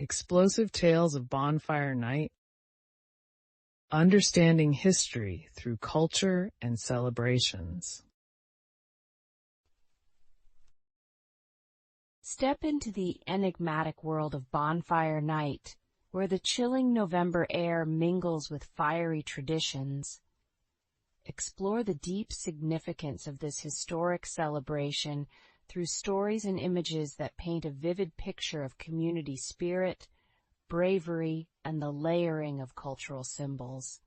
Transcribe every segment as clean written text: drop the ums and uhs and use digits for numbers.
Explosive Tales of Bonfire Night, Understanding History Through Culture and Celebrations. Step into the enigmatic world of Bonfire Night, where the chilling November air mingles with fiery traditions. Explore the deep significance of this historic celebration through stories and images that paint a vivid picture of community spirit, bravery, and the layering of cultural symbols.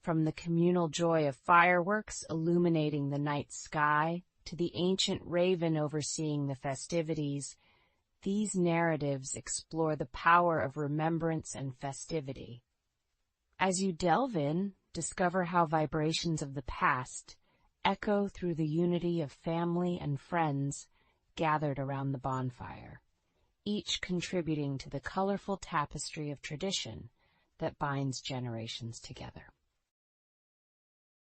From the communal joy of fireworks illuminating the night sky to the ancient raven overseeing the festivities, these narratives explore the power of remembrance and festivity. As you delve in, discover how vibrations of the past echo through the unity of family and friends gathered around the bonfire, each contributing to the colorful tapestry of tradition that binds generations together.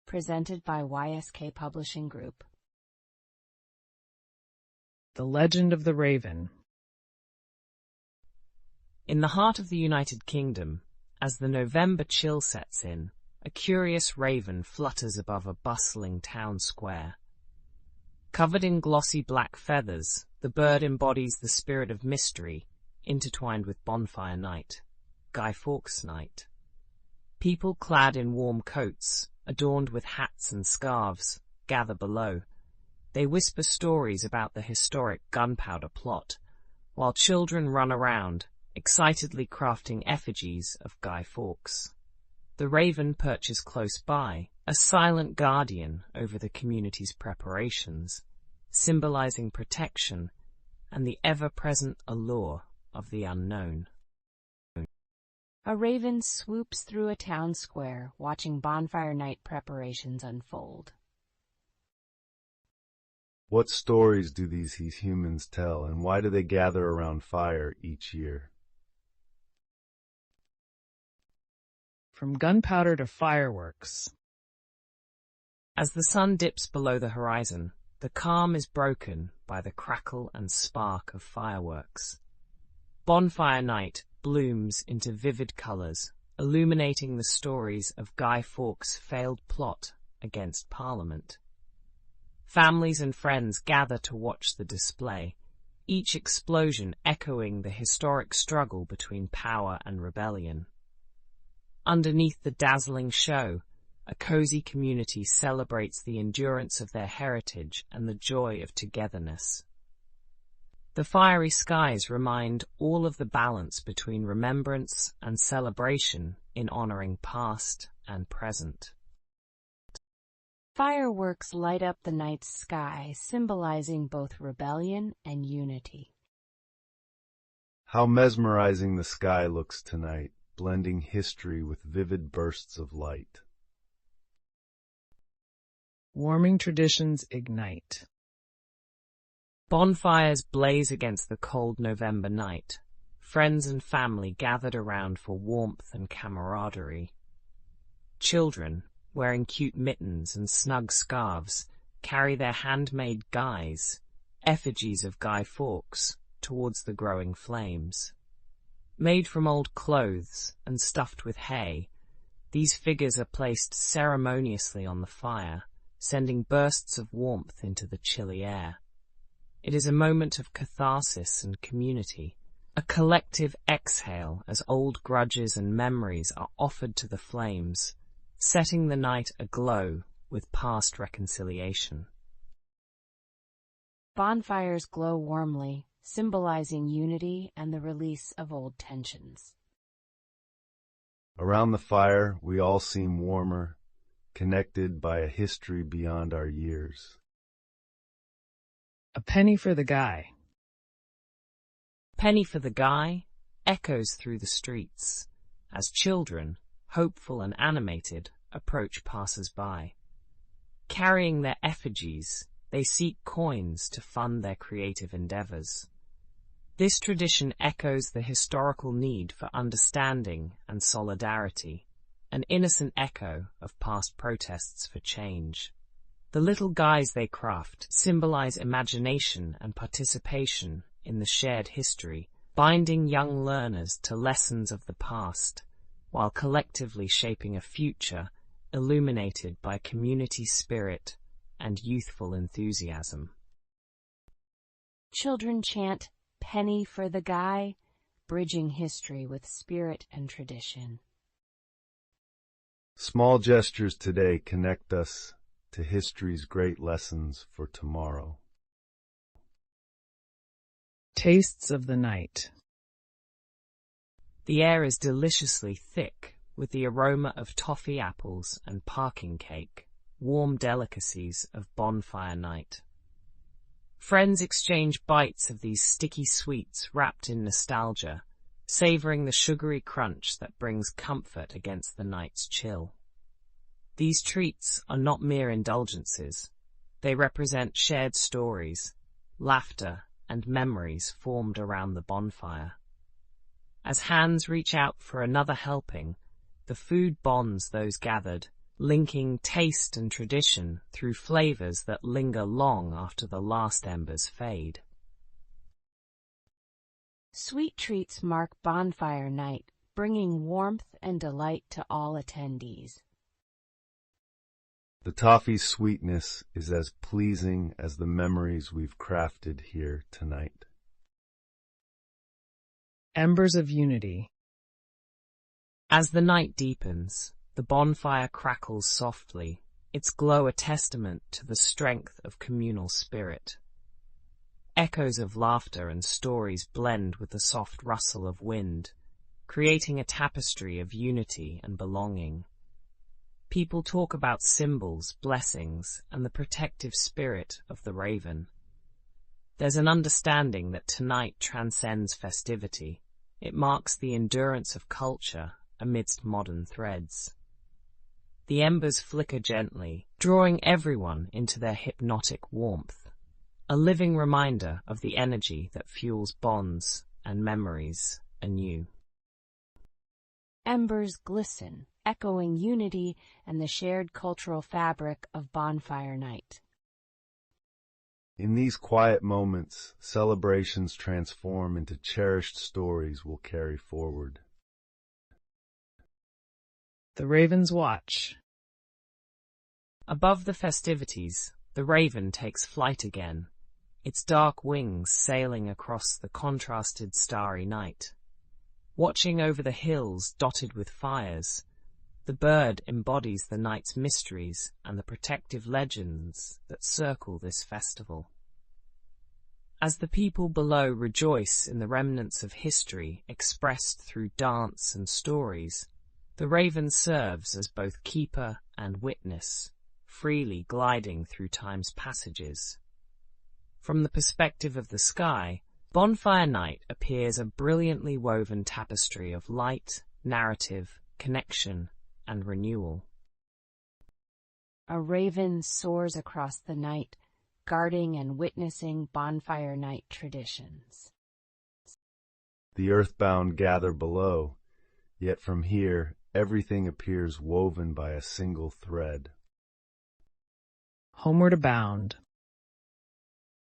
Presented by YSK Publishing Group. The Legend of the Raven. In the heart of the United Kingdom, as the November chill sets in, a curious raven flutters above a bustling town square. Covered in glossy black feathers, the bird embodies the spirit of mystery, intertwined with Bonfire Night, Guy Fawkes Night. People clad in warm coats, adorned with hats and scarves, gather below. They whisper stories about the historic gunpowder plot, while children run around, excitedly crafting effigies of Guy Fawkes. The raven perches close by, a silent guardian over the community's preparations, symbolizing protection and the ever-present allure of the unknown. A raven swoops through a town square, watching Bonfire Night preparations unfold. What stories do these humans tell, and why do they gather around fire each year? From gunpowder to fireworks. As the sun dips below the horizon, the calm is broken by the crackle and spark of fireworks. Bonfire Night blooms into vivid colors, illuminating the stories of Guy Fawkes' failed plot against Parliament. Families and friends gather to watch the display, each explosion echoing the historic struggle between power and rebellion. Underneath the dazzling show, a cozy community celebrates the endurance of their heritage and the joy of togetherness. The fiery skies remind all of the balance between remembrance and celebration in honoring past and present. Fireworks light up the night sky, symbolizing both rebellion and unity. How mesmerizing the sky looks tonight, blending history with vivid bursts of light. Warming traditions ignite. Bonfires blaze against the cold November night, friends and family gathered around for warmth and camaraderie. Children, wearing cute mittens and snug scarves, carry their handmade guys, effigies of Guy Fawkes, towards the growing flames. Made from old clothes and stuffed with hay, these figures are placed ceremoniously on the fire, sending bursts of warmth into the chilly air. It is a moment of catharsis and community, a collective exhale as old grudges and memories are offered to the flames, setting the night aglow with past reconciliation. Bonfires glow warmly, symbolizing unity and the release of old tensions. Around the fire, we all seem warmer, connected by a history beyond our years. A penny for the guy. Penny for the Guy echoes through the streets as children, hopeful and animated, approach passers-by. Carrying their effigies, they seek coins to fund their creative endeavors. This tradition echoes the historical need for understanding and solidarity, an innocent echo of past protests for change. The little guys they craft symbolize imagination and participation in the shared history, binding young learners to lessons of the past, while collectively shaping a future illuminated by community spirit and youthful enthusiasm. Children chant "Penny for the Guy," bridging history with spirit and tradition. Small gestures today connect us to history's great lessons for tomorrow. Tastes of the night. The air is deliciously thick with the aroma of toffee apples and parking cake, warm delicacies of bonfire night. Friends exchange bites of these sticky sweets wrapped in nostalgia, savoring the sugary crunch that brings comfort against the night's chill. These treats are not mere indulgences. They represent shared stories, laughter, and memories formed around the bonfire. As hands reach out for another helping, the food bonds those gathered, linking taste and tradition through flavors that linger long after the last embers fade. Sweet treats mark bonfire night, bringing warmth and delight to all attendees. The toffee's sweetness is as pleasing as the memories we've crafted here tonight. Embers of unity. As the night deepens, the bonfire crackles softly, its glow a testament to the strength of communal spirit. Echoes of laughter and stories blend with the soft rustle of wind, creating a tapestry of unity and belonging. People talk about symbols, blessings, and the protective spirit of the raven. There's an understanding that tonight transcends festivity. It marks the endurance of culture amidst modern threads. The embers flicker gently, drawing everyone into their hypnotic warmth, a living reminder of the energy that fuels bonds and memories anew. Embers glisten, echoing unity and the shared cultural fabric of bonfire night. In these quiet moments, celebrations transform into cherished stories we'll carry forward. The raven's watch. Above the festivities, the raven takes flight again, its dark wings sailing across the contrasted starry night. Watching over the hills dotted with fires, the bird embodies the night's mysteries and the protective legends that circle this festival. As the people below rejoice in the remnants of history expressed through dance and stories, the raven serves as both keeper and witness, freely gliding through time's passages. From the perspective of the sky, bonfire night appears a brilliantly woven tapestry of light, narrative, connection, and renewal. A raven soars across the night, guarding and witnessing bonfire night traditions. The earthbound gather below, yet from here everything appears woven by a single thread. Homeward bound.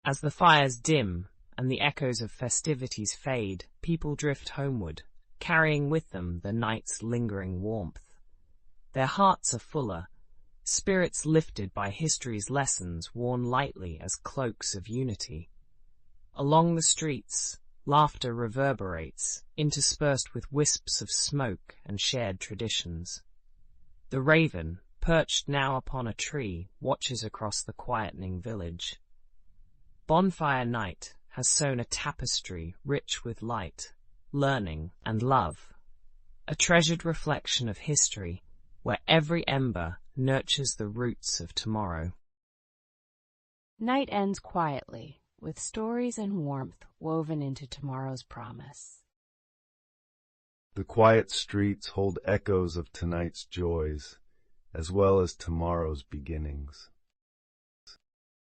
As the fires dim and the echoes of festivities fade, people drift homeward, carrying with them the night's lingering warmth. Their hearts are fuller, spirits lifted by history's lessons worn lightly as cloaks of unity. Along the streets, laughter reverberates, interspersed with wisps of smoke and shared traditions. The raven, perched now upon a tree, watches across the quietening village. Bonfire night has sewn a tapestry rich with light, learning, and love, a treasured reflection of history where every ember nurtures the roots of tomorrow. Night ends quietly, with stories and warmth woven into tomorrow's promise. The quiet streets hold echoes of tonight's joys, as well as tomorrow's beginnings.